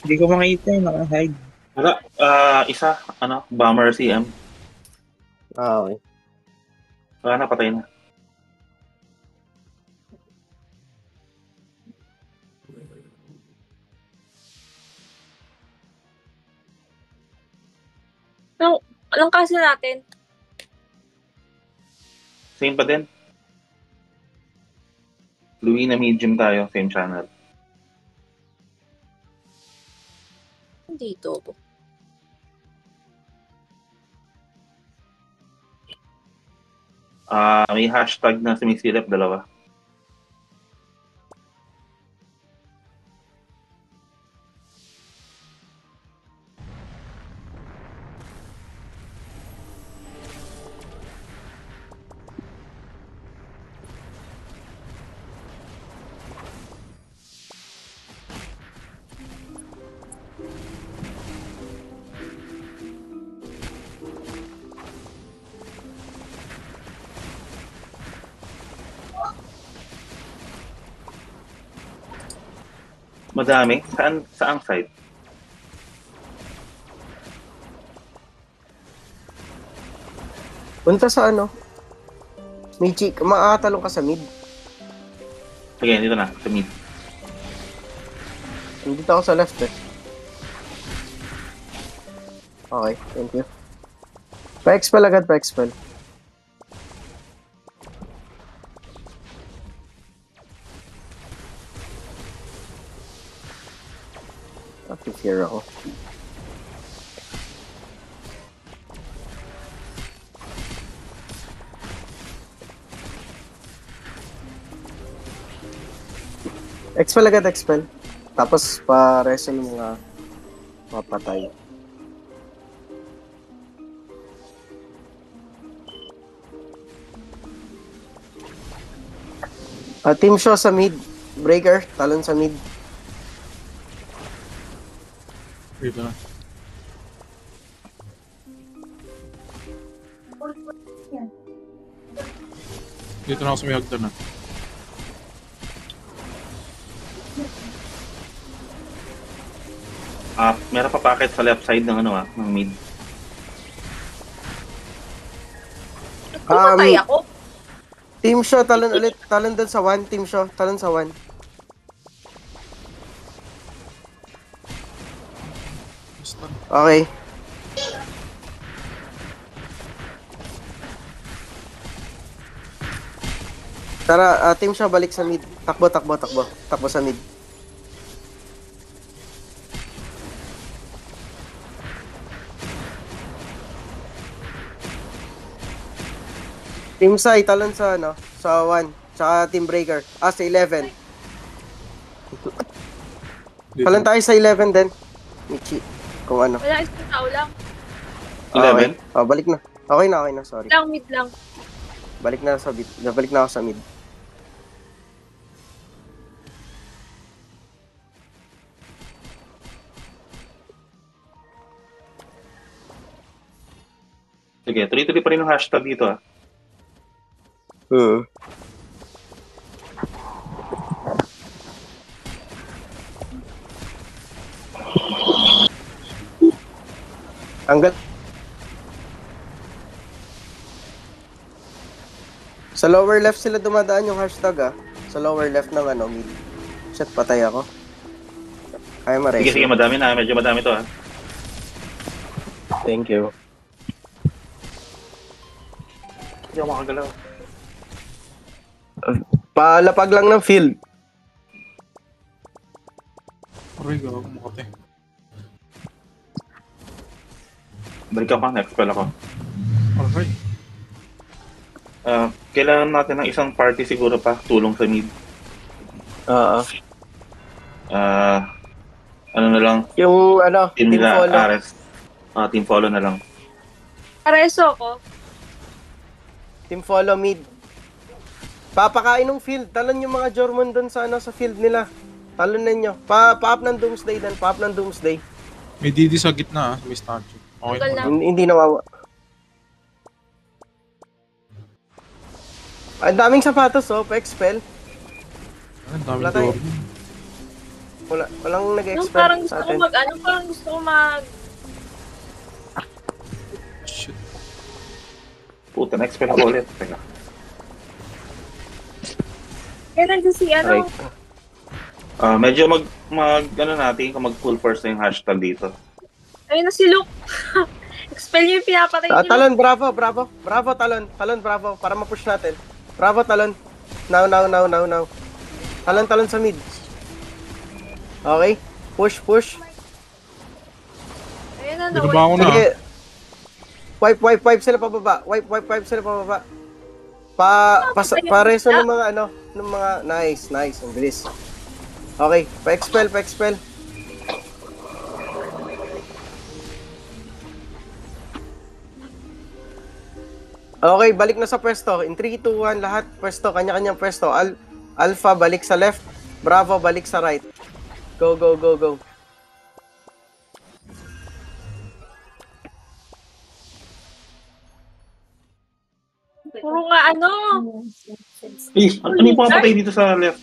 Hindi ko makita yung naka-hide. Wala, isa, bomber CM. Okay. Wala na, patay na. Anong kaso natin? Same pa din. Louis na medium tayo, same channel. Dito. May hashtag na sumisilip, dalawa. Madami? Saang side? Punta sa ano? Michi, makakatalong ka sa mid. Sige, dito na, sa mid. Dito ako sa left eh. Okay, thank you. Pa-expel agad, pa-expel. Here ako. Expel agad, expel. Tapos pa-resin yung mga mapatay. Team Shaw sa mid. Breaker, talon sa mid. Dito na. Dito na ako sa may hagdan na. Meron pa packet sa left side ng ng mid. Pumatay ako. Team Shaw, talon ulit. Talon dun sa 1. Team Shaw, talon sa 1. Okay. Tara, Team Shaw, balik sa mid. Takbo, takbo, takbo. Takbo sa mid. Team Sai, talon sa sa 1. Tsaka Team Breaker. Sa 11. Talon tayo sa 11 din. Michi. Kung ano. Wala, isang tao lang. 11? Okay. Balik na. Okay na, sorry. Mid lang. Balik na sa mid. Balik na ako sa mid. Sige, tuloy-tuloy pa rin yung hashtag dito Hanggat sa lower left sila dumadaan yung hashtag Sa lower left ng mid. Shit, patay ako. Kaya ma-raise. Sige, madami na. Medyo madami to Thank you. Hindi ako makagalaw. Palapag lang ng field. Aray, gago mo kate. Balik ako, next-spell ako. Aray. Kailangan natin ng isang party siguro pa, tulong sa mid. Ano na lang? Yung team nila, follow. Ares. Team follow na lang. Pareso ko. Team follow mid. Papakain ng field. Talon yung mga Jormon doon sa sa field nila. Talon ninyo. Pa-up ng Doomsday din. Pa-up ng Doomsday. May DD sa gitna may statue. Okay Tagal na. lang. Hindi nawawa. Ang daming sapatos pa-expel. Ang dami Wala tayo. Jordan. Walang Yung nag-expect parang gusto sa ko atin. parang gusto ko mag... Shit. Puta, na-expel ako ulit. Teka. Kaya nandiyan si ano, Right. Medyo ano natin, kung mag-full force na yung hashtag dito. ayun na si Luke. Expel yung pinapatay ni Luke. Talon, bravo. Bravo, Talon. Talon, bravo. Para ma-push natin. Bravo, Talon. Now. Talon sa mid. Okay. Push. Ayun na, Binaba ko na. Sige. Wipe sila pababa. Wipe sila pababa. Pareso ng mga ng mga nice. Ang bilis. Okay, pa-expel. Okay, balik na sa pwesto. In 3, 2, 1, lahat pwesto, kanya-kanyang pwesto. Alpha, balik sa left. Bravo, balik sa right. Go. Puro nga ano. Ano yung pumapatay dito sa left?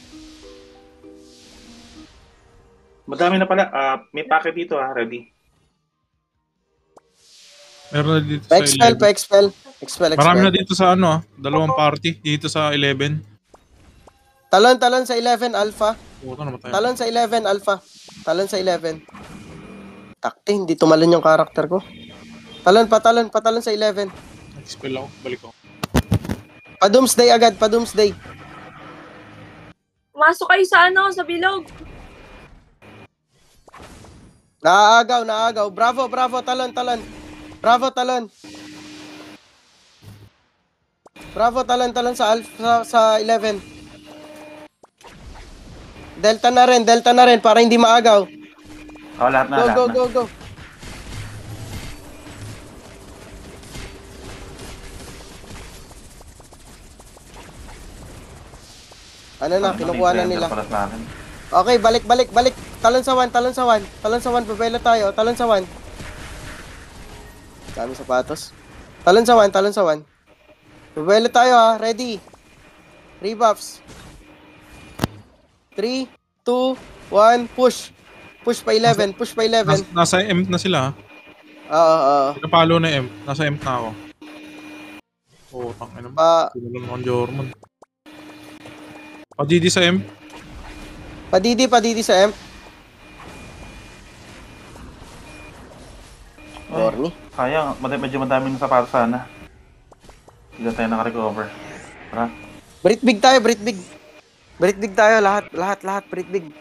Madami na pala. May packet dito ready. Meron na dito sa 11. Pa-expel. Marami na dito sa dalawang party. Dito sa 11. Talon sa 11, Alpha. Puta, namatay. Talon sa 11, Alpha. Talon sa 11. Takti, hindi tumalon yung karakter ko. Talon sa 11. Nag-spell ako. Balik ako. Pa-doomsday agad, pa-doomsday. Pumasok kayo sa sa bilog. Naagaw. Bravo, talon. Bravo, talon. Bravo, talon sa Alpha, sa 11. Delta na rin para hindi maagaw. Lahat na. Go. Ano na, kinukuha na nila. Okay, balik. Talon sa 1. Babela tayo. Talon sa 1. Dami sapatos. Talon sa 1. Babela tayo Ready. Rebuffs. 3, 2, 1, push. Push pa 11. Nasa M na sila. Oo. Pinapalo na M. Nasa M na ako. Oo, tangin naman. Sila lang ang Jorman. Pa-DD sa M. Padidi sa M. Corny. Sayang, medyo madami ng sapatos sana. Hindi tayo naka-recover. Tara. Brit big tayo. Brit big tayo. Lahat. Brit big.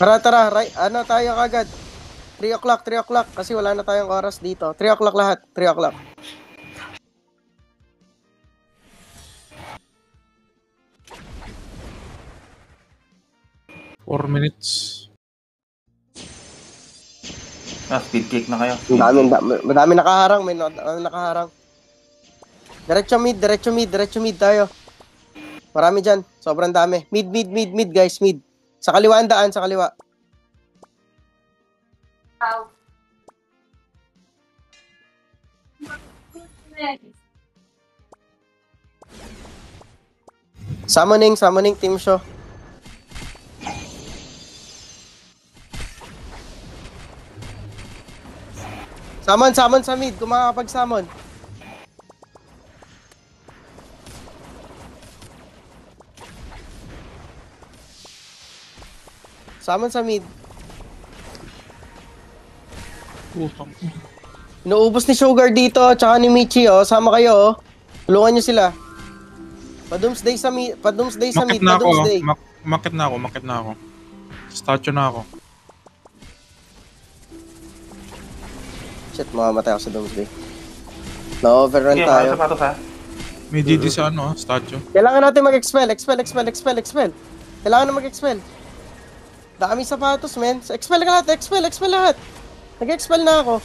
Tara. Ano tayo kagad? 3 o'clock. Kasi wala na tayong oras dito. 3 o'clock lahat. 3 o'clock. Four minutes. Speed kick na kayo. Madami nakaharang. May nakaharang. Diretso mid tayo. Marami dyan. Sobrang dami. Mid guys. Mid. Sa kaliwa ang daan. Sa kaliwa. Wow. Summoning team show. Summon sa mid. Kung makakapag-summon. Summon sa mid. Putang. Inuubos ni Sugar dito, tsaka ni Michi, Sama kayo, Tulungan nyo sila. Pa-doomsday sa mid. Makit na ako. Makit na ako. Statue na ako. Shit, mamamatay ako sa doomsday. Na-overrun tayo. Sapatos May DD sa statue. Kailangan natin mag-expel. Kailangan na mag-expel. Dami sapatos, men. Expel ka lahat. Expel lahat. Nag-expel na ako.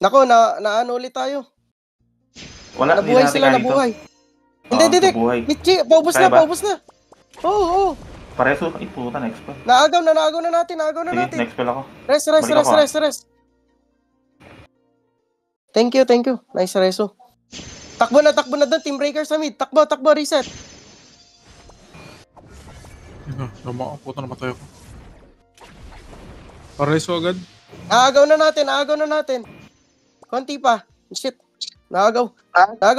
Nako, naano ulit tayo. Wala, Nabuhay natin sila, kaya nabuhay. dito. Hindi, hindi. Nabuhay. Michi, paubos Kaya na, ba? paubos na. Oo. Pareso, ay puta, next spell. Naagaw na natin, Sige, next spell ako. Rest. Balik ako, Thank you. Nice reso. Takbo na doon, team breaker sa mid. Takbo, reset. Puta, namatay ako. Pareso agad. Naagaw na natin. Konti pa. Shit. Naagaw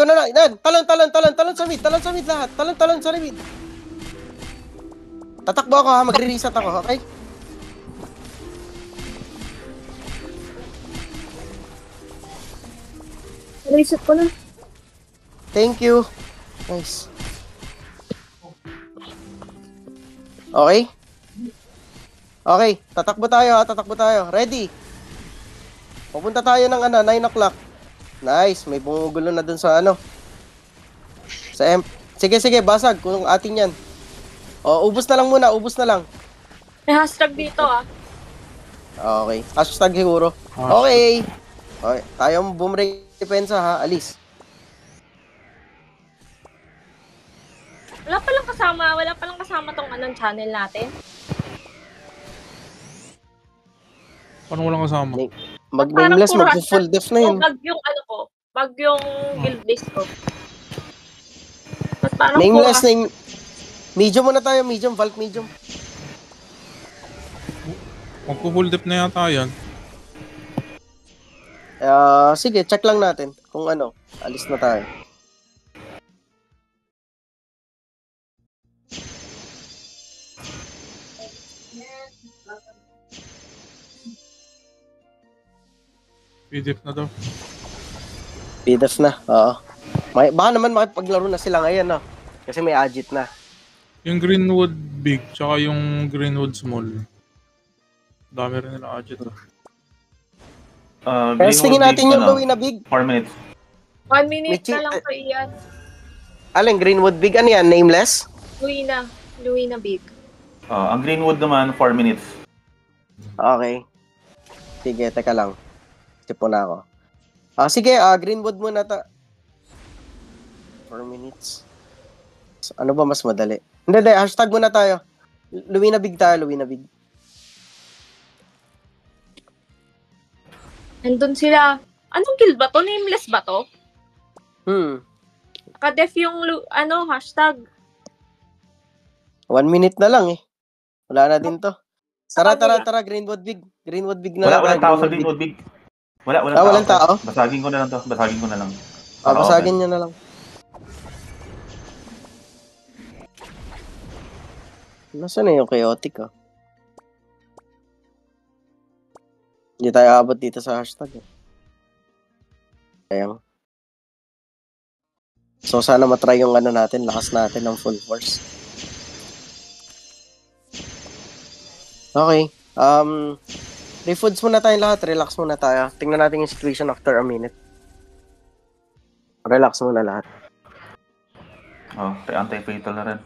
na natin. Yan. Talon sa mid lahat. Talon sa mid. Tatakbo ako ha, magre-reset ako, okay? Reset ko na. Thank you. Nice. Okay, tatakbo tayo. Ready? Pupunta tayo ng 9 o'clock. Nice, may bumugulo na dun sa Sa M. Sige, basag kung atin yan. Ubos na lang muna. May hashtag dito Okay, hashtag siguro. Okay, tayong bumrek depensa ha, alis. Wala palang kasama tong channel natin. Paano walang kasama? Mag-nameless, mag-full def na yun. Bagyong guild list ko. Mas parang Nameless, medium muna tayo, Valk medium. Magpo-full dip na yata yan. Sige, check lang natin kung alis na tayo. PDF na daw. PDF na, oo. Baka naman makipaglaro na sila ngayon, no? Kasi may agit na. Yung Greenwood big, tsaka yung Greenwood small. Dami rin nila agit. Testingin natin yung Louis na big. 4 minutes. 1 minute Michi, na lang pa iyan. Alin, Greenwood big, ano yan? Nameless? Louis na big. Ang Greenwood naman, 4 minutes. Okay. Sige, teka lang. Tipo na ako. Sige, Greenwood muna 4 minutes. So, ano ba mas madali? Hindi, hashtag muna tayo. Louis na big. Nandun sila. Anong guild ba to? Nameless ba to? Nakadef yung hashtag. 1 minute na lang eh. Wala na din to. Tara, Greenwood big. Na Walang tao sa Greenwood big. Walang tao? Basagin ko na lang to. Basagin nyo na lang. Nasaan na yung chaotic Hindi tayo abot dito sa hashtag Ayan. So sana matry yung natin, lakas natin ng full force. Okay. Refoods muna tayong lahat, relax muna tayo. Tingnan natin yung situation after a minute. Relax muna lahat. Anti-fatal na rin.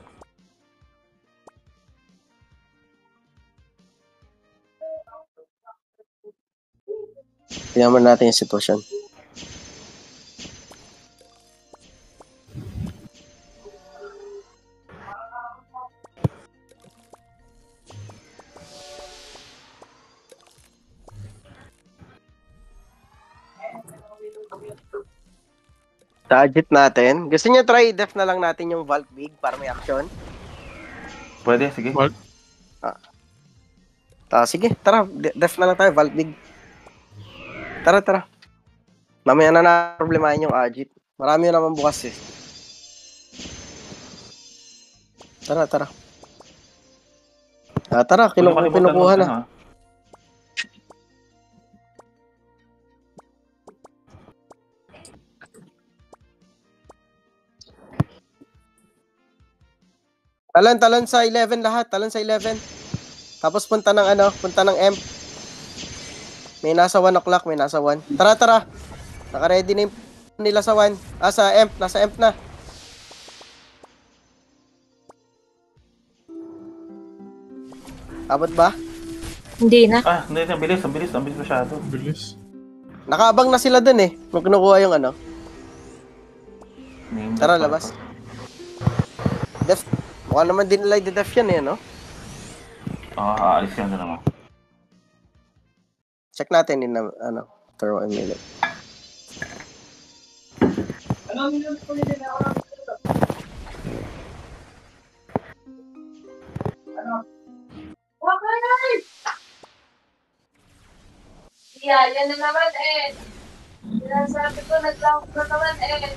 Tingnan muna natin yung sitwasyon. Target natin. Gusto niyo try def na lang natin yung Valk Big para may action? Pwede, sige. Sige, tara. Def na lang tayo, Valk Big. Tara. Mamaya na problemahin yung Agit. Marami naman bukas eh. Tara. Tara, kinukuha na. Talon sa 11 lahat. Talon sa 11. Tapos punta ng M. May nasa 1 o'clock, may nasa 1. Tara. Naka-ready na yung nila sa 1. Sa M. Nasa M na. Abot ba? Hindi na. Hindi. Ang bilis masyado. Bilis. Nakaabang na sila dun eh. Kung kinukuha yung ano. Name Tara, drop labas. pa. Def. Mukha naman din nila i-def yan eh, no? Aalis yan na naman. Check natin in ano, after 1 minute. Yeah, yan na naman eh. Sinasabi ko, nag-lock na naman eh.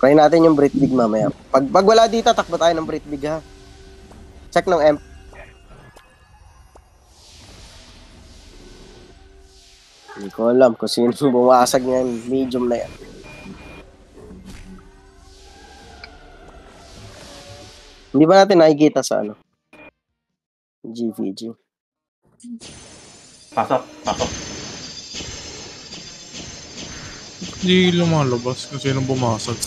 Try natin yung Brit Big mamaya. Pag wala dito, takbo tayo ng Brit Big ha. Check ng M. Hindi ko alam kung sino bumasag ng medium na yan. Hindi ba natin nakikita sa ano? GVG. Pasok, pasok. Hindi lumalabas kung sino bumasag.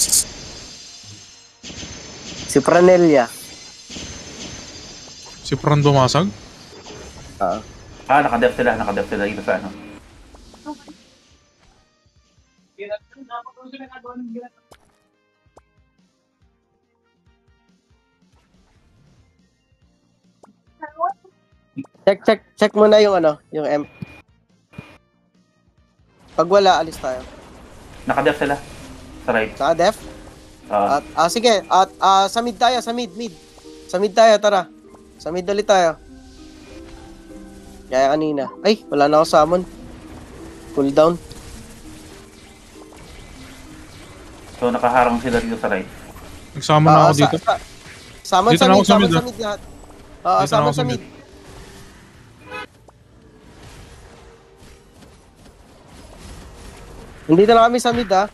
Si Pranelia. Si Fran bumasag? Nakadef sila dito sa ano. Check muna yung ano, yung M. Pag wala, alis tayo. Nakadef sila. Sa right. Sa def? Ah, Sige. Sa mid tayo, sa mid. Sa mid tayo, tara. Sa mid ulit tayo. Kaya kanina. Ay, wala na ako summon. Cool down. so nakaharang sila dito sa right. Nagsama na ako dito. Summon Dito sa na ako mid, sa summon mid, sa ah. mid lahat. Dito na Summon ako sa sa mid. mid. Nandito na kami sa mid, ha.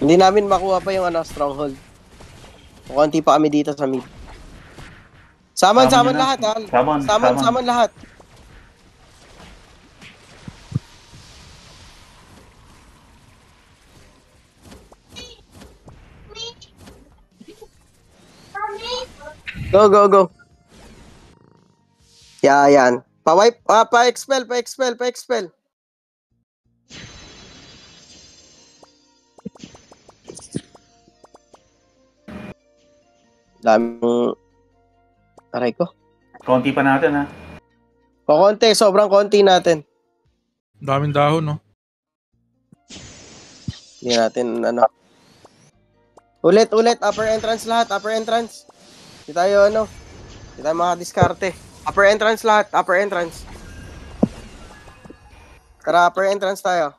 Hindi namin makuha pa yung ano, stronghold. Konti pa kami dito sa mid. Summon Summon na. lahat, ha. Summon. Summon lahat. Go. Yan. Pa-wipe, pa-expel. Daming aray ko. Konti pa natin ha. Konti, sobrang konti natin. Daming dahon, no? Hindi natin, ano. Ulit, upper entrance lahat, upper entrance. Hindi tayo, hindi tayo makadiskarte. Upper entrance lahat, upper entrance. Tara, upper entrance tayo.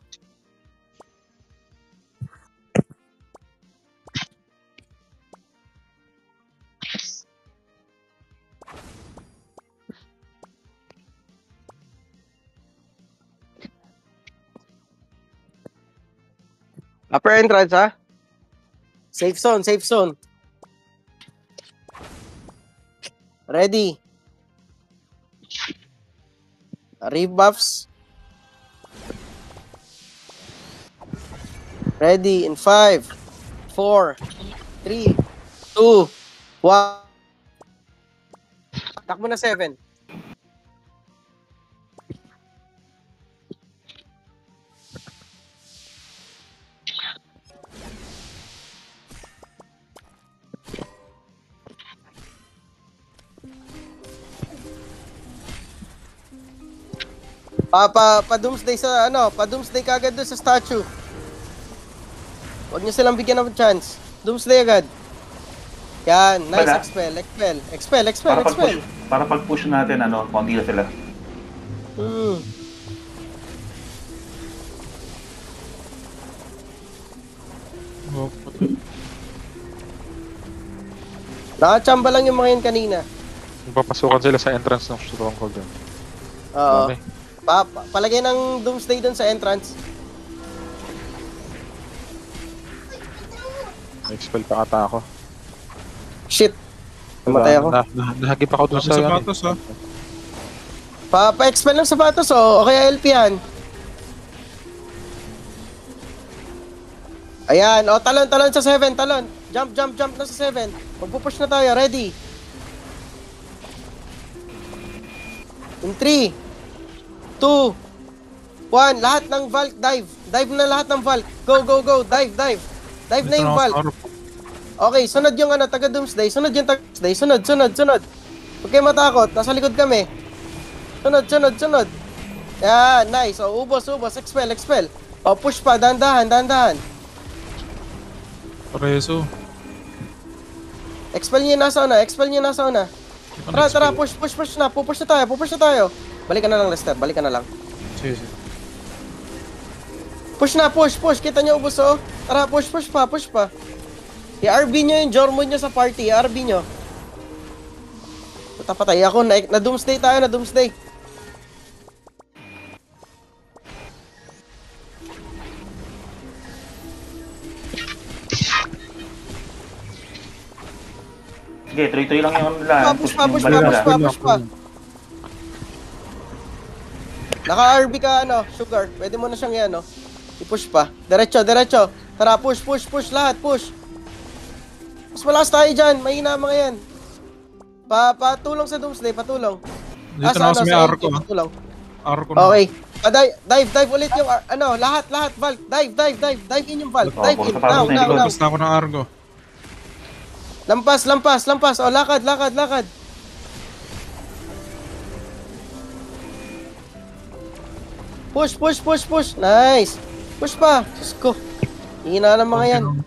Upper entrance, ha? Safe zone. Ready. Rebuffs. Ready in 5, 4, 3, 2, 1. Takbo na 7. Pa-doomsday sa pa-doomsday kagad doon sa statue. Huwag niyo silang bigyan ng chance. Doomsday agad. Yan, nice. Wala. Expel. Para pag-push natin, konti na sila. Oh, patay. Nakachamba lang yung mga yun kanina. Papasukan sila sa entrance ng stronghold dun. Oo. Dami. Palagay ng Doomsday doon sa entrance. Na-expel pa ata ako. Shit. Namatay ako. Nahagip ako dun Dami sa... sapatos, ha? Pa-expel ng sapatos, o kaya LP yan. Ayan, talon sa 7, talon. Jump na sa 7. Magpupush na tayo. Ready? In 3, 2, 1. Lahat ng Valk, dive. Dive na lahat ng Valk. Go. Dive. Dive na yung Valk. Okay, sunod yung taga Doomsday. Sunod yung taga Doomsday. Sunod. Huwag kayo matakot. Nasa likod kami. Sunod. Yan, nice. O, ubos. Expel. O, push pa. Dahan-dahan. Pareso. Expel niyo yung nasa una. Tara, push na. Pupush na tayo. Balik ka na lang, Lester. Sige. Push na. Kita niyo ubos, oh. Tara, push pa. I-RB nyo yung Jormon nyo sa party. I-RB nyo. Patay ako. Na Doomsday tayo. Sige, tuloy-tuloy lang yung lang. Push pa. Naka-RB ka, Sugar. Pwede mo na siyang yan, I-push pa. Diretso. Tara, push. Lahat, push. Mas malakas tayo dyan. Mahina mga yan. Patulong sa Doomsday, patulong. Dito na ako sa may arco. Patulong. Arco na. Okay. Dive ulit yung, lahat, Valk. Dive in yung Valk. Dive in. Now. Tapos na ako ng arco. Lampas. O, lakad. Push. Nice. Push pa. Diyos ko. Hina ng mga yan.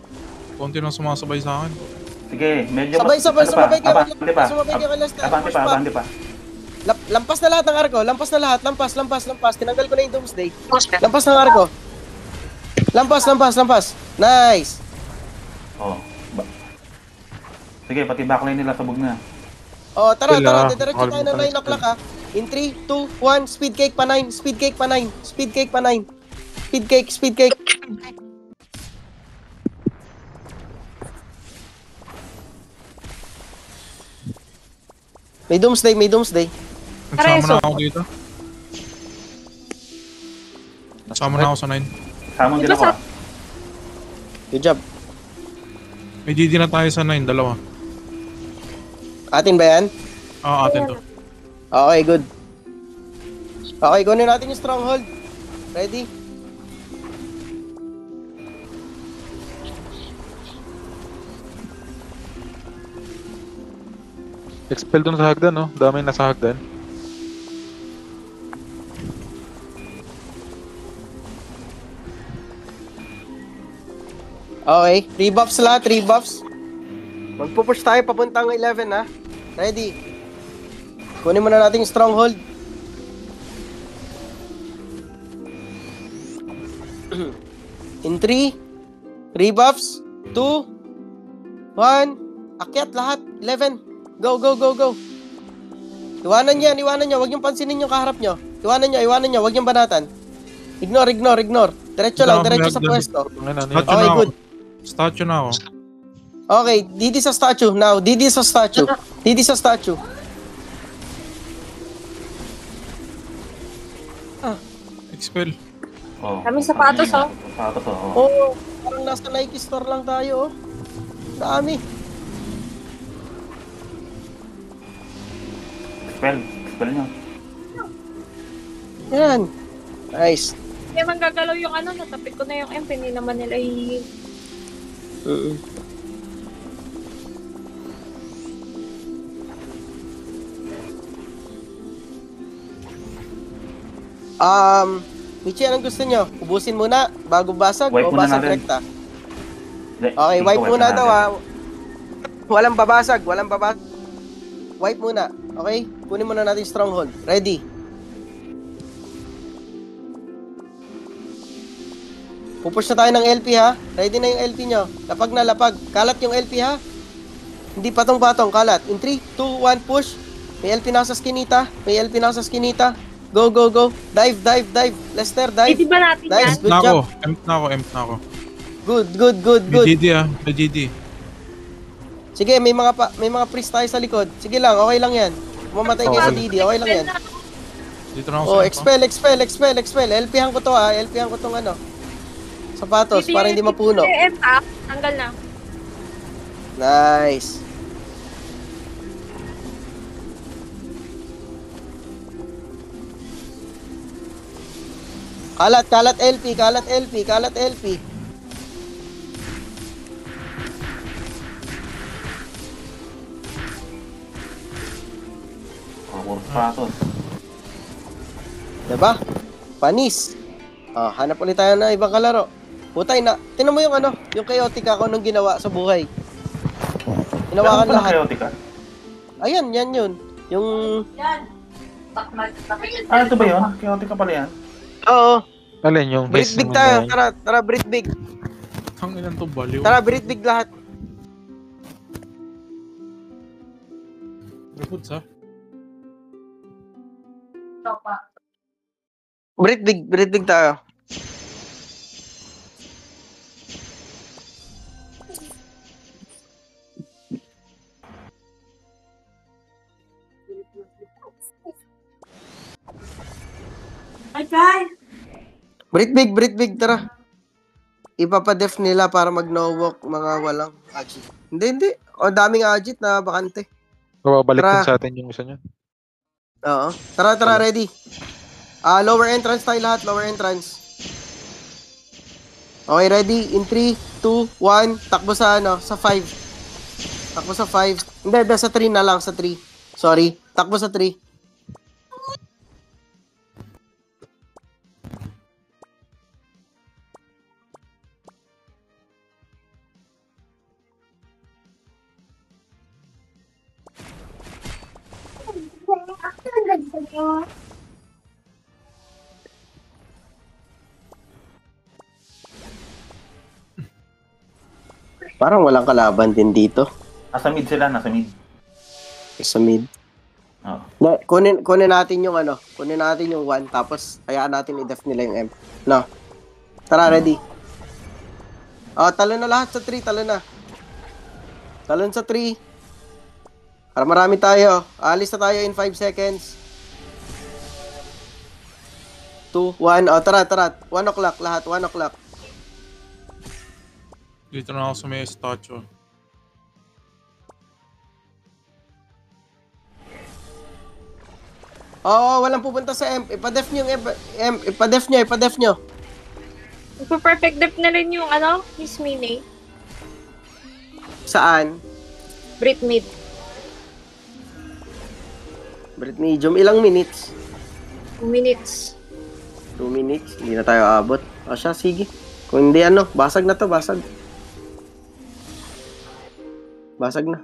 Konti nang sumasabay sa akin. Sige, medyo Sabay kayo. Abante pa. Lampas na lahat ng arko. Lampas. Tinanggal ko na yung Doomsday. Lampas ng arko. Lampas. Nice. Oh. Sige, pati backline nila sabog na. Oh, tara. Diretso tayo ng 9 o'clock, ha. In 3, 2, 1. Speed cake pa 9. Speed cake. May Doomsday. Nagsama na ako dito. Nagsama na ako sa 9. Samon din ako. Good job. May GD na tayo sa 9, dalawa. Atin ba yan? Atin to. Okay, good. Okay, kunin natin yung stronghold. Ready? Expel doon sa hagdan, no? Dami nasa hagdan. Okay, 3 buffs lahat, 3 buffs. Magpupush tayo papuntang 11, ha? Ready? Kunin muna natin yung stronghold. In 3 buffs, 2, 1, akyat lahat, 11. Go. Iwanan niya, wag niyong pansinin yung kaharap niyo. Iwanan niyo, wag niyong banatan. Ignore. Diretso sa pwesto. Okay, good. Statue na ako. Okay, DD sa statue. Now, DD sa statue. Expel. Oh. Kami sapatos, oh. Sapatos, oh. Oh, parang nasa Nike store lang tayo, oh. Dami. Expel nyo. Yan. Nice. Hindi man gagalaw yung natapit ko na yung MP, hindi naman nila Michi, anong gusto nyo? Ubusin muna, bago basag Wipe o muna basag natin. rekta? Okay, wipe muna daw, ha. Walang babasag. Wipe muna, okay? Kunin muna natin stronghold. Ready? Pupush na tayo ng LP, ha? Ready na yung LP nyo. Lapag na, lapag. Kalat yung LP, ha? Hindi patong-patong, kalat. In 3, 2, 1, push. May LP na sa skinita. Go. Dive. Lester, dive. Hindi ba natin Nice, yan? good job. Empt na ako. Good. May GD may GD. Sige, may mga priest tayo sa likod. Sige lang, okay lang yan. Mamatay kayo sa DD, okay lang yan. Dito na ako Oh, sa expel. LP-han ko to, ha. LP-han ko tong sapatos, para hindi mapuno. Tanggal na. Nice. Kalat LP, kalat LP, kalat LP. Puro sapatos. Diba? Panis. Hanap ulit tayo na ibang kalaro. Putay na. Tinan mo yung ano, yung chaotic ako nung ginawa sa buhay. Ginawa ka lahat. Chaotic ka? Ayan, yan yun. Yung... Yan. Ito ba yun? Chaotic ka pala yan? Oo. Alin yung Breed base big naman tayo. na yun? Tara, breed big. Ang ilan to baliw. Tara, breed big lahat. Reports ha? Breed big tayo. Okay. Breed big, tara. Ipapadef nila para mag-no-walk mga walang agit. Hindi. O, daming agit na bakante. Babalik Tara. din sa atin yung isa niya. Oo. Tara, ready. Lower entrance tayo lahat, lower entrance. Okay, ready? In 3, 2, 1, takbo sa ano, sa 5. Takbo sa 5. Hindi, sa 3 na lang, sa 3. Sorry, takbo sa 3. Parang walang kalaban din dito. Nasa mid sila, nasa mid. Sa mid. Oo. Kunin natin yung ano, kunin natin yung 1 tapos hayaan natin i-def nila yung M. No. Tara, ready. Talon na lahat sa 3, talon na. Talon sa 3. Para marami tayo. Alis na tayo in 5 seconds. 2, 1. Tara. 1 o'clock lahat, 1 o'clock. Dito na ako sa may statue. Walang pupunta sa M. Ipa-def nyo yung M. Ipa-def nyo. Perfect depth na rin yung ano, Miss Minnie. Saan? Brit mid. Brit medium. Ilang minutes? 2 minutes. 2 minutes. Hindi na tayo aabot. Siya, sige. Kung hindi basag na to, basag. Basag na.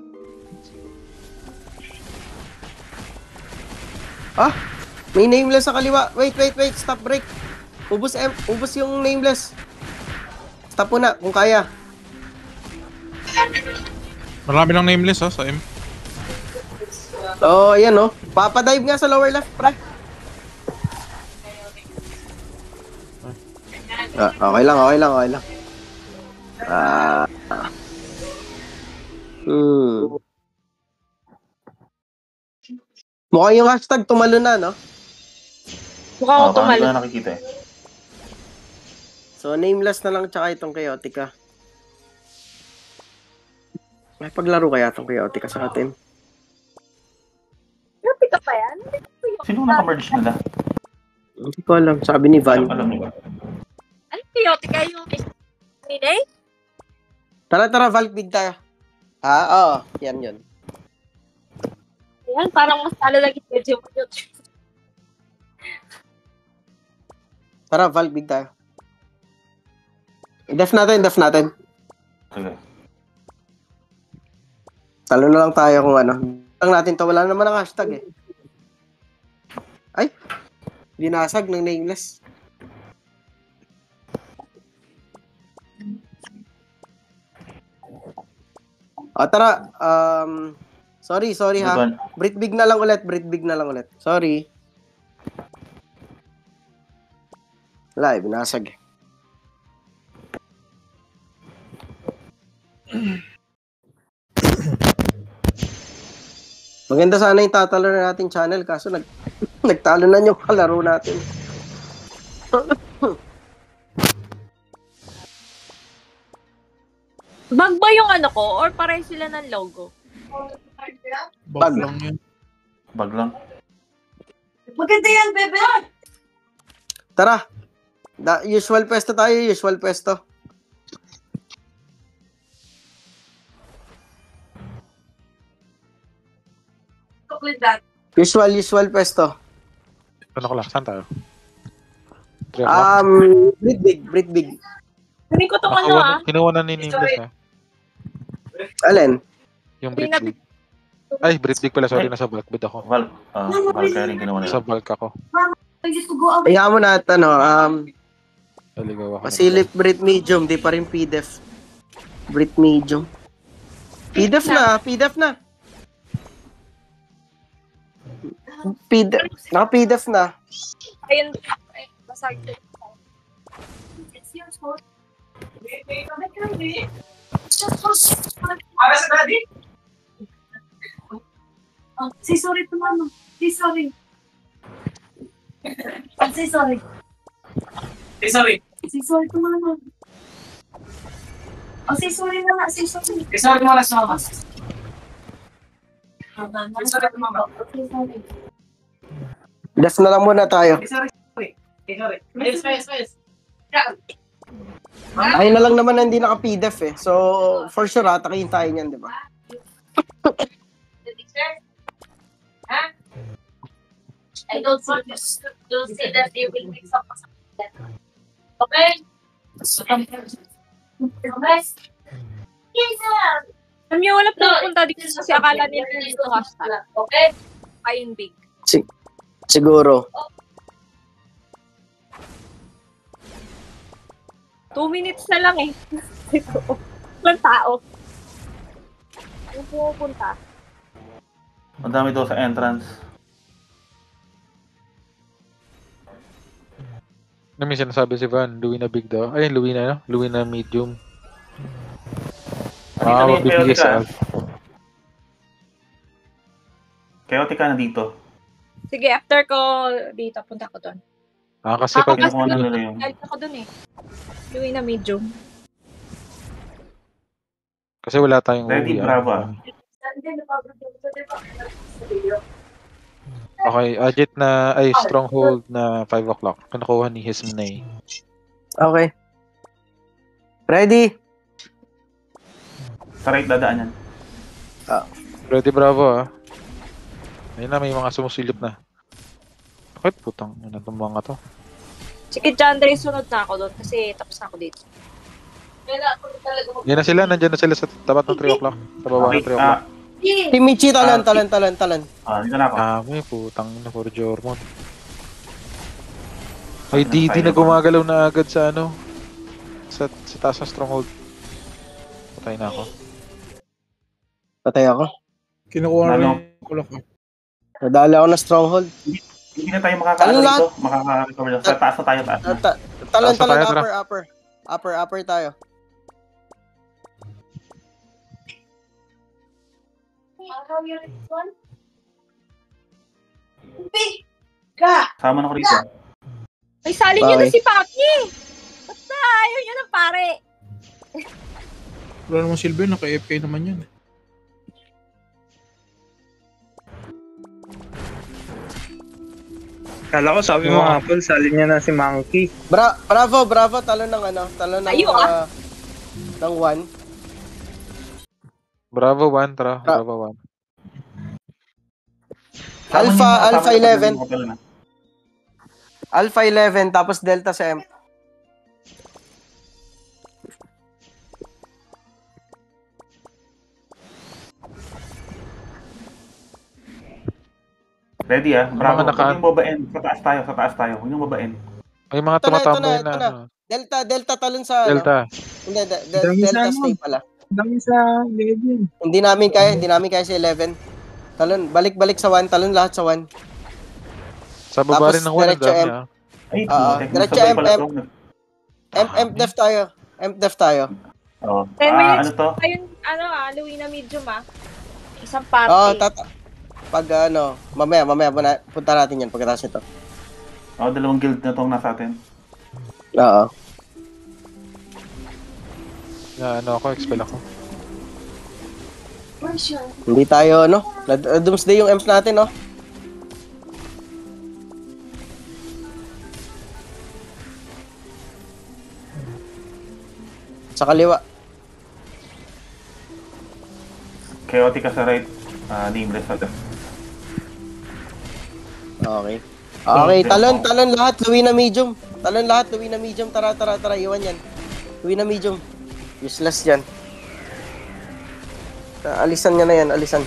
May nameless sa kaliwa. Wait. Stop break. Ubus yung nameless. Stop mo na kung kaya. Marami lang nameless ha sa M. Ayan Papadive nga sa lower left, pre. Okay lang. Mukhang yung hashtag tumalo na, no? Mukhang Parang tumalo. hindi ko na nakikita eh. So, nameless na lang tsaka itong chaotica. May paglaro kaya itong chaotica sa atin. Napit ka pa yan? Sino naka-merge nila? Hindi ko alam. Sabi ni Van. Alam niyo ba? Ano chaotic yung Miss Minnie? Tara, Valk big tayo. Oo. Yan. Ayan, parang mas talo lagi medyo yun. Tara, Valk big tayo. I-def natin. Sige. Talo na lang tayo kung ano. Lang natin to. Wala naman ang hashtag eh. Ay! Binasag ng nameless. Tara. Sorry ha. Brit big na lang ulit. Sorry. Wala binasag eh. Maganda sana yung tatalo na nating channel kaso nagtalo na yung kalaro natin. Bag ba yung ano ko? Or pare sila ng logo? Bag lang yun. Bag lang. Maganda yan, bebe. Tara. Usual pwesto tayo, usual pwesto. Chocolate that. Usual pwesto. Ano ko lang, saan tayo? 3 o'clock. Breed big. Hindi ko tong ano ah. Kinuha na ni Nimbus ha. Alin? Yung Hindi Brit Big. Ay, Brit Big pala. Sorry, nasa bulk bid ako. Val kaya rin ginawa Nasa nila. bulk ako. I just to go out. Kaya mo na, Naligaw ako. pasilip breed medium, di pa rin PDEF. Breed medium. PDEF na. Naka-PDEF na. Ayun. Basag. It's your fault. Para sa daddy? Oh, say sorry to mama. Say sorry. Say sorry. Say sorry. Say sorry to mama. Oh, say sorry mama. Say sorry. Say sorry mo na sa mama. Say sorry to mama. Say sorry. Def na lang muna tayo. Say sorry. Say sorry. Yes. Ay na lang naman na hindi naka-PDEF eh. So, for sure, atakin tayo niyan, di ba? The teacher? Huh? I don't say that they will mix up something. Okay? Okay? Yes, sir. Alam niyo, wala pupunta dito kasi akala nila dito hashtag. Okay? Ayun big. Siguro. 2 minutes na lang eh. Walang tao. Yung pumupunta. Ang dami daw sa entrance. Ano may sinasabi si Van? Louis na big daw. Ay, Louis na, no? Louis na medium. Dito yung Magbibigay Chaotica. sa... Chaotica na dito. Sige, after ko dito, punta ko doon. Kasi Ako pag... kasi Kinukuha na nila yung... galit ako doon eh. Louis na medium. Kasi wala tayong Ready, uwi. bravo. Okay, Ajit na... Ay, Stronghold na 5 o'clock. Kinukuha ni Hisminay. Okay. Ready? Sa right dadaan yan. Ready, bravo Ayun na, may mga sumusilip na. Bakit putang? Ano itong mga to? Sige, Chandre, sunod na ako doon kasi tapos na ako dito. Yan na sila, nandyan na sila sa tapat ng 3 o'clock. Sa baba ng 3 o'clock. Timichi, talan. Dito na ako. May putang na for Jormon. Ay, di na gumagalaw na agad sa ano. Sa taas ng Stronghold. Patay na ako. Patay ako. Kinukuha na Ano? yung kulak ko. Nadali ako na stronghold. Hindi na tayo makakaano Ano dito. Makaka-recover lang. Sa taas na tayo, taas na. Talan, Taas na tayo, upper tayo. Sama na ko rito. Ay, salin nyo na Bye. si Papi! Ba't na? Ayaw nyo na pare. Wala namang silbi, naka-FK naman yan. Kala ko sabi mo Apple, salin niya na si Monkey. Bravo, talo ng Ayo, ng 1. Bravo 1, tara. Bravo 1. Alpha 11. Sama na. Alpha 11, tapos Delta sa M. Ready bravo. Mga naka- Huwag yung babain. Sa taas tayo. Huwag yung babain. Ay, mga Ito na, tumatambay ito na. na. Delta talon sa Delta. Hindi, Dami sa Delta ano? stay pala. Dami sa legend. Hindi namin kaya si 11. Talon, balik sa 1, talon lahat sa 1. Sa baba Tapos, rin ng 1, ang diretso dami M. Ay, Diretso sabay pala M. to. M-def tayo. Oo. 10 minutes. Ano to? Ayun, Louis na medium Isang party. Pag mamaya punta natin yan pagkatapos nito. Dalawang guild na tong nasa atin. Oo. Na ano ako, expel ako. Hindi tayo, ano? Doomsday yung amp natin, no? Sa kaliwa. Chaotic ka sa right. Nameless na left. Okay. Okay, talon lahat, Luwi na medium. Talon lahat, Luwi na medium. Tara, iwan yan. Luwi na medium. Useless yan. Alisan nga na yan, alisan.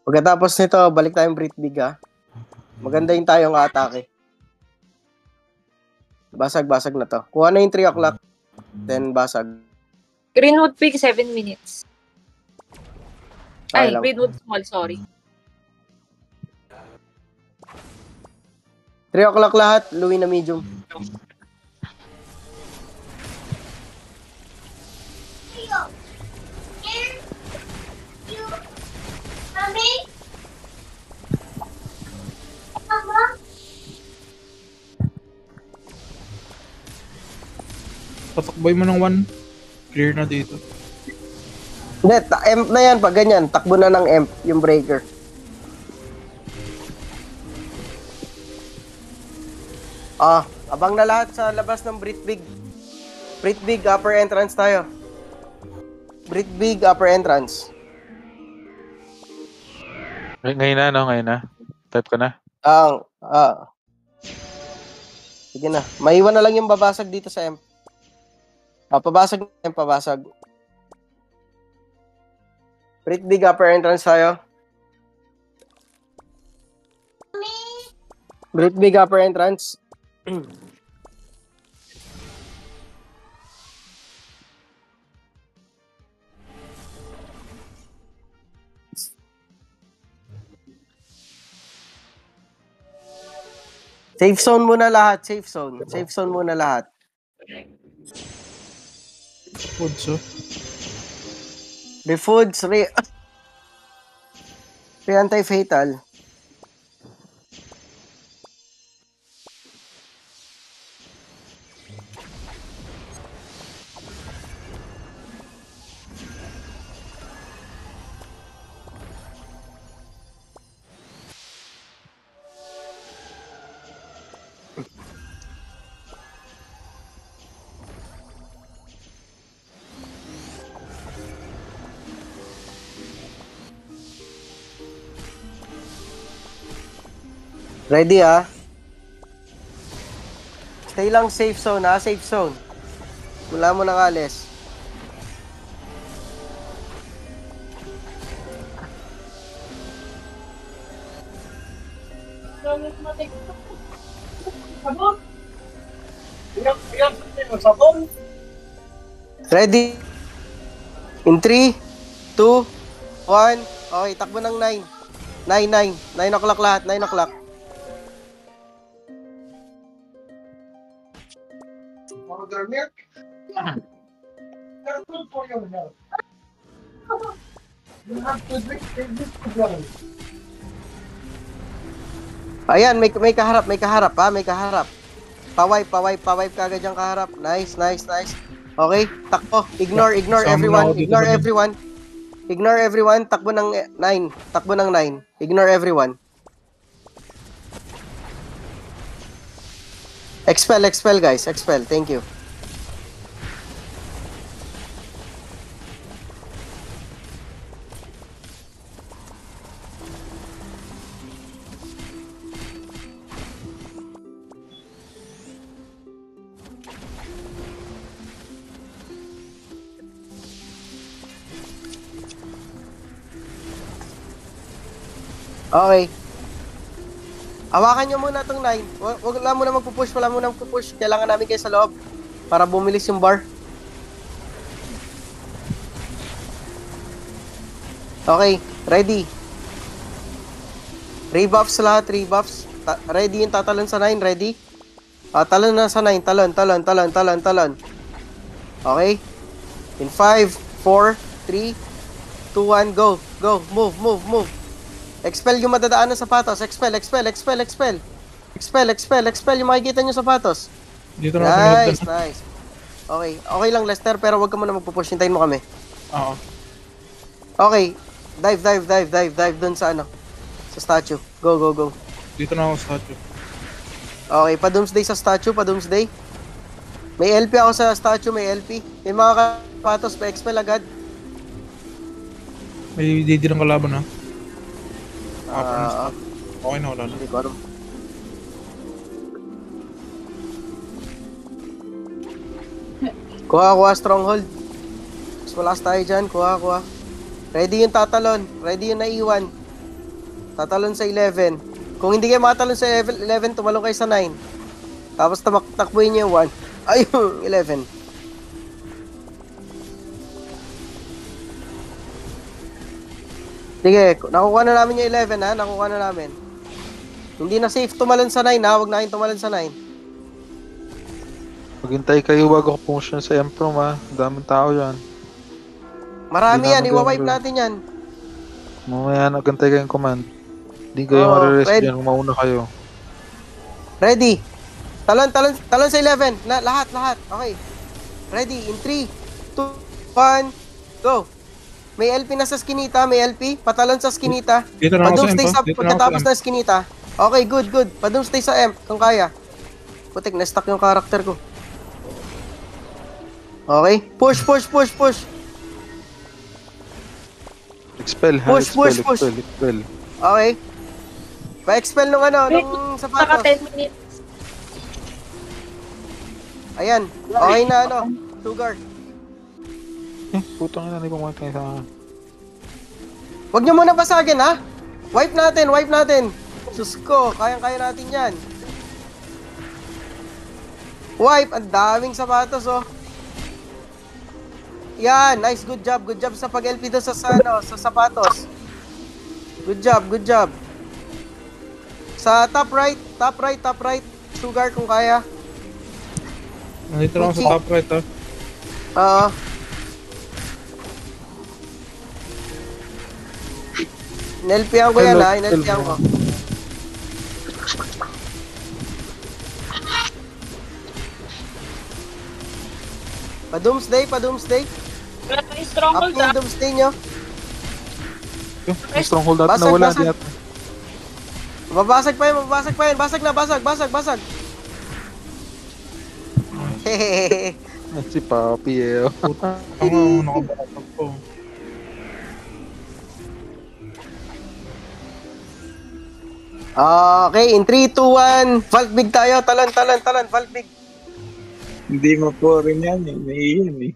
Pagkatapos nito, balik tayong Brit Big, ha. Maganda yung tayong atake. Basag na to. Kuha na yung 3 o'clock. Then basag. Greenwood Big, 7 minutes. Okay Ay, lang. Greenwood Small, sorry. 3 o'clock lahat, Luwi na medium. Mami? Mama? Tatakboy mo ng 1. Clear na dito. Hindi, amp na yan. Pag ganyan, takbo na ng amp yung breaker. Abang na lahat sa labas ng Brit Big. Brit Big, upper entrance tayo. Brit Big, upper entrance. Ngayon na, no? Ngayon na. Type ka na. Sige na. Maiwan na lang yung babasag dito sa amp. Pabasag. Brit Big, upper entrance tayo. Brit Big, upper entrance. Safe zone muna lahat. Safe zone muna lahat. Foods, oh. Refoods, anti-fatal. Ready, ha? Stay lang safe zone, ha? Safe zone. Wala mo nang alis. Ready? In 3, 2, 1. Okay, takbo ng 9. 9 o'clock lahat, 9 o'clock. Ayan, may kaharap, ha? May kaharap. Pa-wipe kagad yung kaharap. Nice. Okay, takbo. Ignore everyone. Ignore everyone. Takbo ng 9. Ignore everyone. Expel, guys. Expel. Thank you. Okay. Hawakan nyo muna itong 9. Wala mo na magpupush. Kailangan namin kayo sa loob. para bumilis yung bar. Okay, ready. Rebuffs lahat, rebuffs. Ready yung tatalon sa 9, ready? Talon na sa 9, talon. Okay? In 5, 4, 3, 2, 1, go. Go, move. Expel yung madadaan ng sapatos. Expel yung makikita nyo sapatos. Dito na ako Nice, nice. Okay lang Lester, pero wag ka muna magpupush. Hintayin mo kami. Oo. Okay, dive dun sa sa statue. Go. Dito na ako sa statue. Okay, pa-doomsday sa statue, pa-doomsday. May LP ako sa statue, may LP. May mga kapatos, pa-expel agad. May DD ng kalaban ha. Ah, Okay na, wala na. hindi ko alam. Kuha, stronghold. Mas malakas tayo dyan, kuha. Ready yung tatalon, ready yung naiwan. Tatalon sa 11. Kung hindi kayo makatalon sa 11, tumalon kayo sa 9. Tapos takbuhin niyo yung 1. Ay, yung 11. Sige, nakukuha na namin yung 11 ha, nakukuha na namin. Hindi na safe tumalon sa 9 ha, huwag na kayong tumalon sa 9. Maghintay kayo bago ko pumunta sa Emprom ha. Daming tao yan. Marami Hindi yan, na iwa-wipe mag-gamble. natin yan. Mamaya nagantay kayong command. Hindi kayo Oo, marirest ready. dyan kung mauna kayo. Ready. Talon sa 11. Lahat. Okay. Ready. In 3, 2, 1, go. May LP na sa skinita. May LP. Patalon sa skinita. Dito na ako sa Padoomsday Emp, sa ha? Dito na ako sa pagkatapos Emp. ng skinita. Okay, good. Padoomsday sa Emp kung kaya. Putik, na-stuck yung karakter ko. Okay. Push. Expel ha. Push. Expel. Okay. Pa-expel nung nung Saka sapatos. 10 minutes. Ayan. Okay na Sugar. Putang ina, hindi pumunta kayo sa akin. Huwag nyo muna basagin, ha? Wipe natin. Sus ko, kayang-kaya natin yan. Wipe, ang daming sapatos, oh. Yan, nice, good job sa pag-LP doon sa sapatos. Good job. Sa top right, Sugar kung kaya. Nandito na ako sa top right ha. Oo. Inelpihan ko yan, ha? Inelpihan ko. Pa-doomsday. Wala tayong Up stronghold yung doomsday nyo. Yung stronghold natin Basag, nawala. basag. Di natin. Mabasag pa yan. Basag. Hehehe. Si Papi eh. Ang nakabasag ko. Okay, in 3, 2, 1. Vault big tayo. Talon. Vault big. Hindi mo po rin yan eh. Naiiyan eh.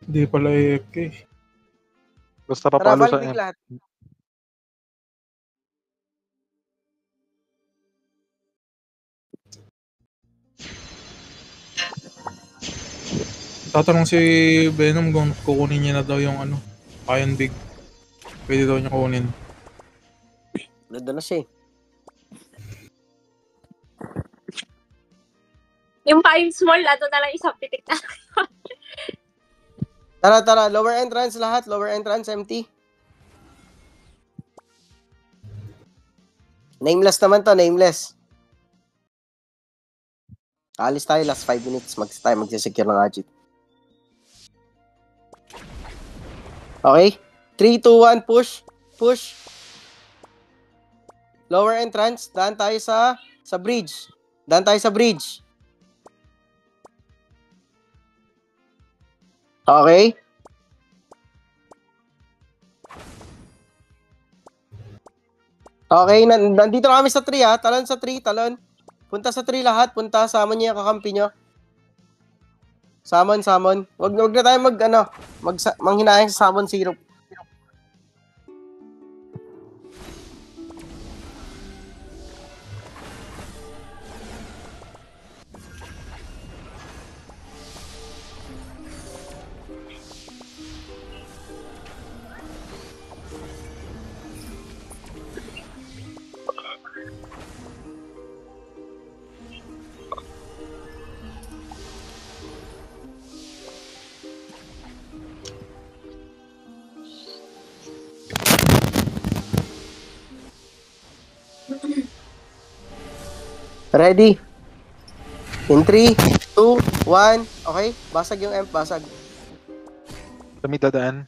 Hindi pala AFK. Basta Tara, papalo Vault sa big Emp. lahat. Tatanong si Venom kung kukunin niya na daw yung Iron Big. Pwede daw niya kunin. Nandun na siya eh. Yung pa-yung small, ato na lang isang pitik na. Tara. Lower entrance lahat. Lower entrance empty. Nameless naman to. Nameless. Alis tayo. Last 5 minutes. Magsisecure ng Ajit. Okay. 3, 2, 1. Push. Lower entrance. Daan tayo sa bridge. Okay. Okay, nandito na kami sa 3 ha. Talon sa 3. Punta sa 3 lahat. Punta, sama niyo yung kakampi nyo. Summon. Wag na tayo manghinayang sa summon syrup. Ready? In 3, 2, 1. Okay? Basag yung M. Basag. Kami dadaan.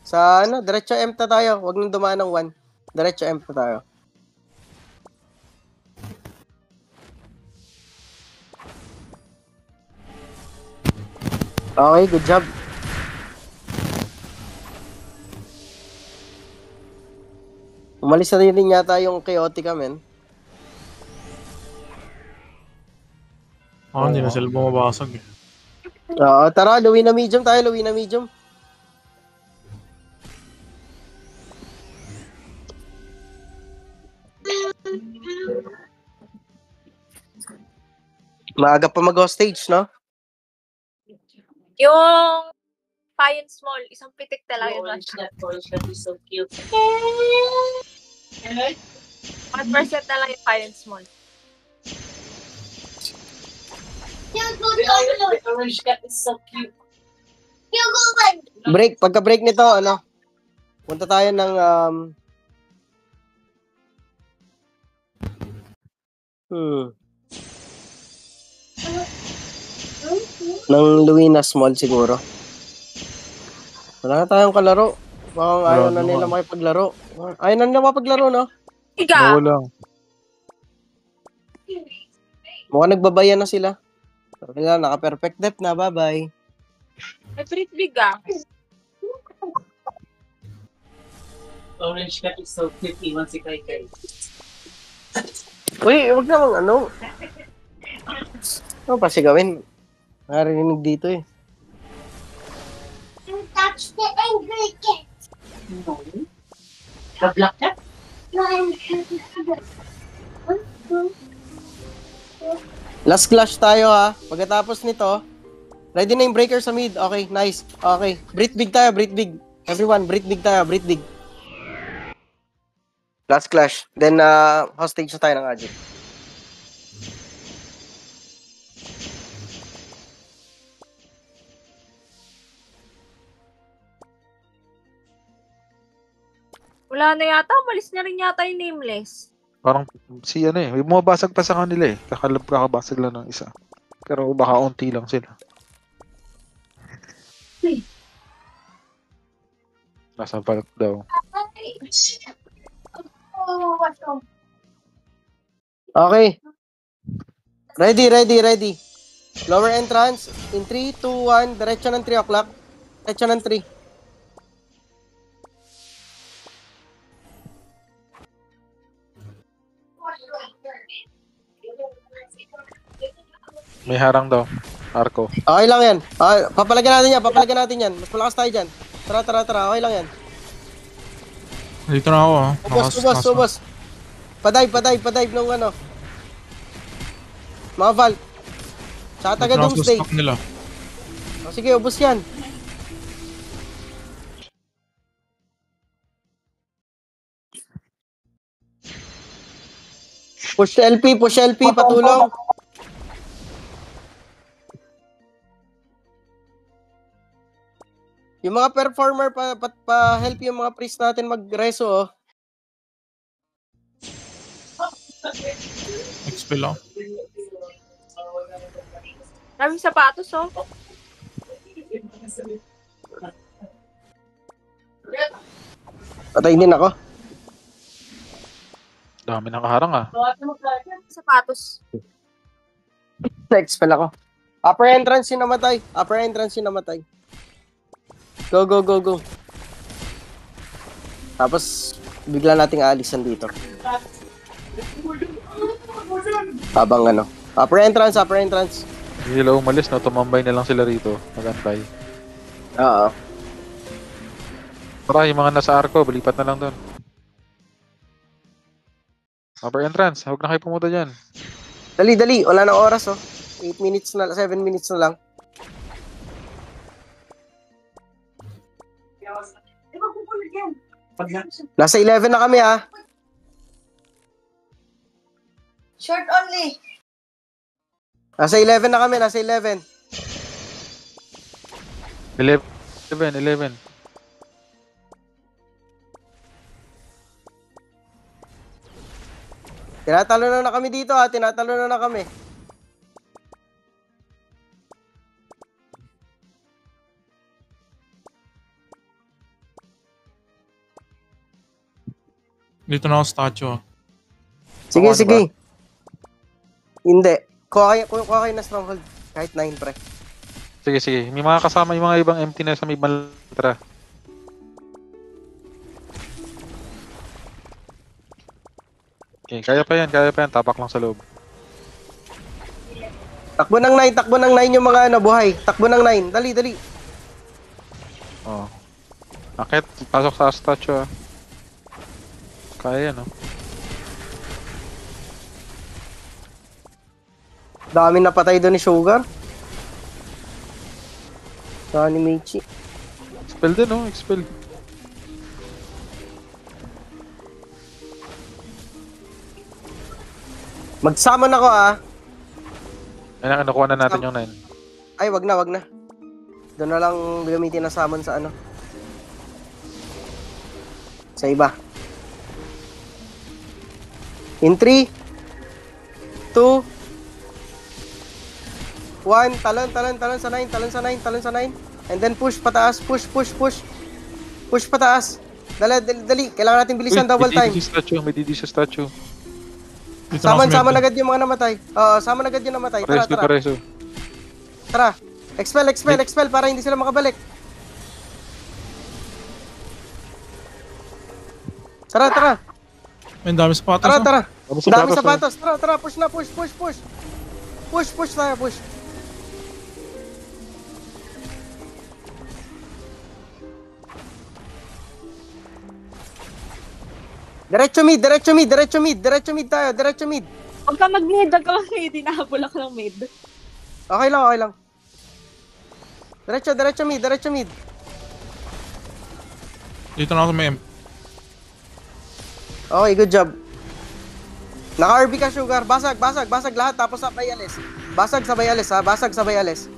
Sa ano, diretso M na tayo. Huwag nang dumaan ng 1. Diretso M na tayo. Okay, good job. Umalis na rin yata yung chaotic men. Hindi na sila bumabasag eh. Oo, tara, luwi na medium tayo, luwi na medium. Maaga pa mag-hostage, no? Yung Payon Small, isang pitik talaga yun. Orange that is so cute. 1% na lang yung Payon Small. The orange cat is so cute. Break, pagka-break nito, ano? Punta tayo ng ng Luina Small siguro. Wala na tayong kalaro. Mukhang ayaw na nila makipaglaro. Ayaw na nila makipaglaro, no? Iga! Lang. Mukhang nagbabayan na sila. Sabi nila, naka-perfect depth na. Bye-bye. May pretty big ah. Orange cat is so cute. Iwan si Kai Kai. Uy, huwag namang ano. Ano pa sigawin? Narinig dito eh. Touch the angry cat. No. The black cat? Last clash tayo ha. Pagkatapos nito, ready na yung breaker sa mid. Okay, nice. Okay. Breathe big tayo, breathe big. Everyone, breathe big tayo, breathe big. Last clash. Then, hostage na tayo ng Ajit. Wala na yata, umalis na rin yata yung Nameless. Parang si ano eh, may bumabasag pa sa kanila eh. Kakabasag lang ng isa. Pero baka unti lang sila. Nasa palak daw. Okay. Ready. Lower entrance. In 3, 2, 1. Diretso ng 3 o'clock. Diretso ng 3. May harang daw. Arco. Okay lang yan. Papalagyan natin yan. Mas malakas tayo dyan. Tara. Okay lang yan. Dito na ako ha. Ubos. Padive nung ano. Mga Val. Sa taga Doomsday. Nila. Sige, ubos yan. Push LP, patulong. Yung mga performer pa-help yung mga priest natin mag-reso, oh. Expel lang. Maraming sapatos oh. Patay din ako. Dami nakaharang ah. Sapatos. Expel ako. Upper entrance yung namatay. Go. Tapos, bigla nating aalisan dito. Habang ano. Upper entrance. Hindi sila umalis na, tumambay na lang sila rito. Magantay. Oo. Para yung mga nasa arco, balipat na lang doon. Upper entrance, huwag na kayo pumunta dyan. Dali. Wala na oras, oh. 8 minutes na, 7 minutes na lang. Nasa 11 na kami, ah. Short only. Nasa 11 na kami, 11. 11. Tinatalo na kami dito ha. Tinatalo na kami. Dito na ako statue ah. Sige, Ano sige. Hindi. Kuha kayo na stronghold. Kahit 9, pre. Sige, sige. May mga kasama yung mga ibang empty na sa may balatra. Okay, kaya pa yan, kaya pa yan. Tapak lang sa loob. Takbo ng 9 yung mga ano, buhay. Takbo ng 9. Dali, dali. Oo. Akit, pasok sa statue ah. Kaya yan, oh. Dami napatay doon ni Sugar. Saka ni Michi. Expel din, oh. Expel. Mag-summon ako ah. Ayun, nakuha na natin yung 9. Ay, wag na, wag na. Doon na lang gamitin na summon sa ano. Sa iba. In 3, 2, 1, talon sa 9, talon sa 9. And then push pataas, push. Push pataas. Dali. Kailangan natin bilisan double time. May DD sa statue. Dito na ako Saman medyo. agad yung mga namatay. Oo, saman agad yung namatay. Tara, tara. Pareso. Tara. Expel para hindi sila makabalik. Tara. Ay, ang dami sapatos. Tara. Dami Dami sapatos, sapatos. Tara, push na, push. Push tayo, push. Diretso mid tayo, diretso mid. Huwag ka mag-mid, huwag ka mag-mid. Hinahabol ako ng mid. Okay lang. Diretso mid. Dito na ako sa may M. Okay, good job. Naka-RB ka, Sugar. Basag lahat. Tapos sabay alis. Basag sabay alis.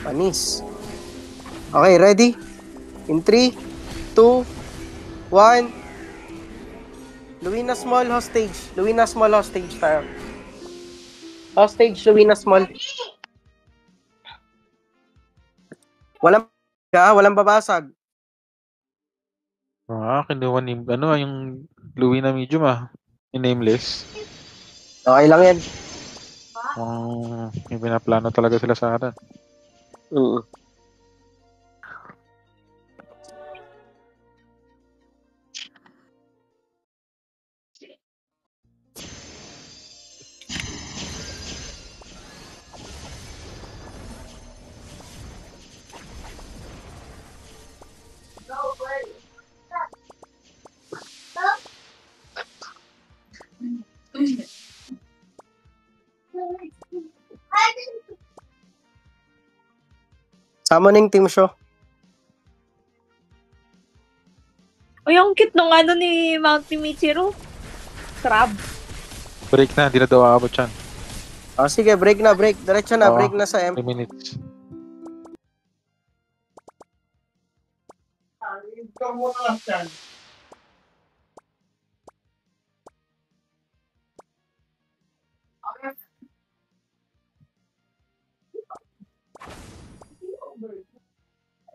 Panis. Okay, ready? In 3, 2, 1. Luwina small hostage tayo. Hostage, Luwina small. Walang babasag. Kinuha ni, yung Louis na medium ah. Yung nameless. Okay lang yan. May pinaplano talaga sila sa atin. Summoning team show. O yung cute nung ano ni Mount Michiru. Crab. Break na, hindi na daw aabot yan. Oh, sige, break. Diretso na, Oo. break na sa M. 3 minutes.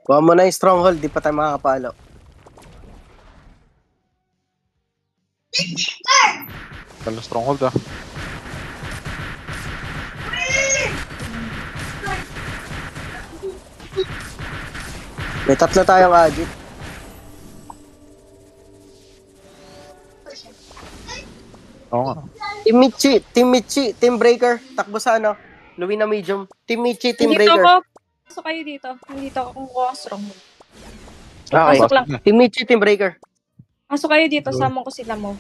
Kuha mo na yung stronghold, di pa tayo makakapalo. Kala stronghold ah. May tatlo tayong agit. Oo nga. Team Michi, Team Breaker. Takbo sa ano? Luwina medium. Team Michi, Team Nandito Breaker. ako. Pasok kayo dito. Nandito ako kung kuha strong. Okay. Pasok lang. Team Michi, Team Breaker. Pasok kayo dito. Sama ko sila mo.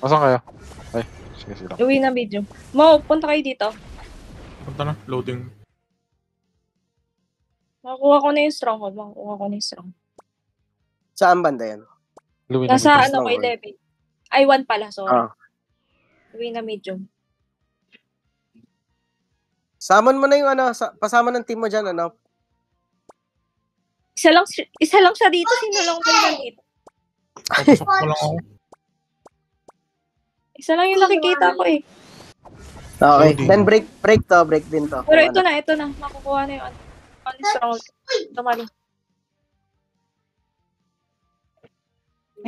Asan kayo? Ay, sige lang. Uwi na video. Mo, punta kayo dito. Punta na. Loading. Makuha ko na yung stronghold. Saan banda yan? Louis na Nasa medium. ano kay Levi. Ay, 1 pala, sorry. Ah. Uwi na medium. Summon mo na yung pasama ng team mo dyan, Isa lang siya dito. Sino lang ba yung dito? Papasok ko lang ako. Isa lang yung nakikita ko eh. Okay, Loading. then break din to. Pero ito na. Makukuha na yung strong. Tumali.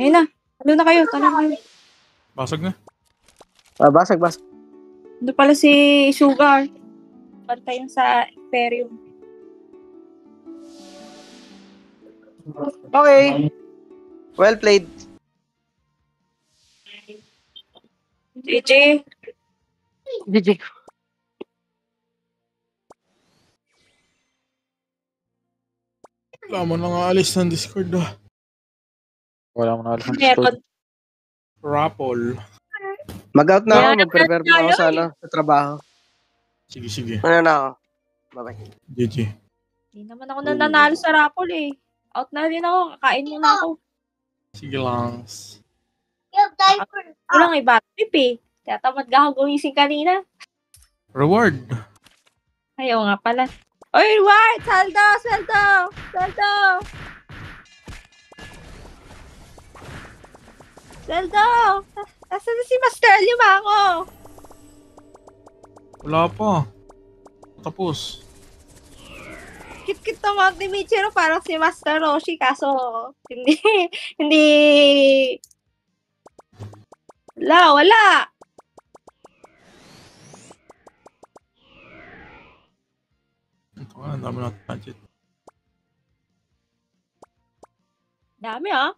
Ayun na. Ano na kayo? Tanong kayo. Basag na. Basag. Ano pala si Sugar? Pantay yung sa Imperium. Okay. Well played. JJ. GG. Wala mo na nga alis ng Discord Wala mo na alam. Meron. Rapol. Mag-out na ako, Yeah, mag-prepare na ako sa trabaho. Sige. Ano na ako? Bye-bye. GG. Hindi naman ako nananalo sa Rapol eh. Out na din ako. Kakain muna ako. Sige lang. Yung diaper. Wala nga iba trip eh. Kaya tamad ka ako gumising kanina. Reward. Ayaw nga pala. Oy, White! Saldo! Nasaan na si Master Limango? Wala pa. Tapos. Kit-kit na mga ni Michiro parang si Master Roshi kaso hindi wala. Ito nga, ang dami natin budget. Dami ah.